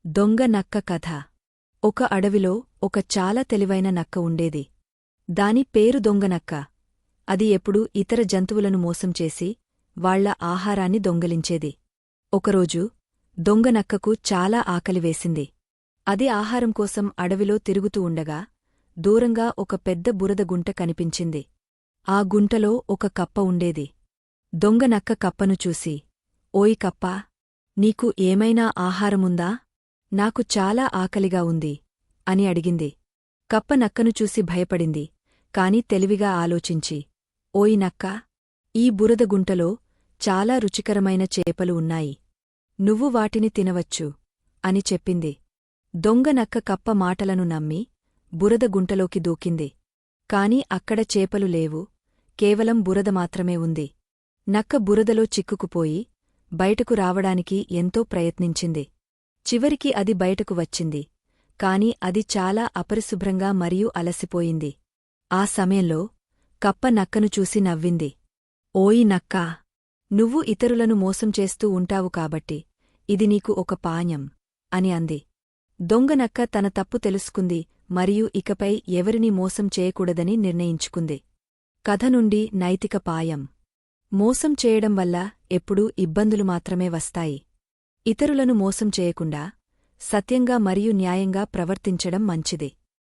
దొంగ నక్క కథ. ఒక అడవిలో ఒక చాలా తెలివైన నక్క ఉండేది. దాని పేరు దొంగనక్క. అది ఎప్పుడూ ఇతర జంతువులను మోసం చేసి వాళ్ల ఆహారాన్ని దొంగిలించేది. ఒకరోజు దొంగనక్కకు చాలా ఆకలివేసింది. అది ఆహారం కోసం అడవిలో తిరుగుతూ ఉండగా దూరంగా ఒక పెద్ద బురద గుంట కనిపించింది. ఆ గుంటలో ఒక కప్ప ఉండేది. దొంగనక్క కప్పను చూసి, ఓయ్ కప్పా, నీకు ఏమైనా ఆహారముందా? నాకు చాలా ఆకలిగా ఉంది అని అడిగింది. కప్ప నక్కను చూసి భయపడింది, కాని తెలివిగా ఆలోచించి, ఓయ్ నక్కా, ఈ బురద గుంటలో చాలా రుచికరమైన చేపలు ఉన్నాయి. నువ్వు వాటిని తినవచ్చు అని చెప్పింది. దొంగనక్క కప్ప మాటలను నమ్మి బురద గుంటలోకి దూకింది. కాని అక్కడ చేపలు లేవు, కేవలం బురద మాత్రమే ఉంది. నక్క బురదలో చిక్కుకుపోయి బయటకు రావడానికి ఎంతో ప్రయత్నించింది. చివరికి అది బయటకు వచ్చింది, కాని అది చాలా అపరిశుభ్రంగా మరియు అలసిపోయింది. ఆ సమయంలో కప్ప నక్కను చూసి నవ్వింది. ఓయ్ నక్కా, నువ్వు ఇతరులను మోసం చేస్తూ ఉంటావు కాబట్టి ఇది నీకు ఒక పాణ్యం అని అంది. దొంగనక్క తన తప్పు తెలుసుకుంది మరియు ఇకపై ఎవరినీ మోసం చేయకూడదని నిర్ణయించుకుంది. కథ నుండి నైతిక పాయం: మోసం చేయడం వల్ల ఎప్పుడూ ఇబ్బందులు మాత్రమే వస్తాయి. ఇతరులను మోసం చేయకుండా సత్యంగా మరియు న్యాయంగా ప్రవర్తించడం మంచిది.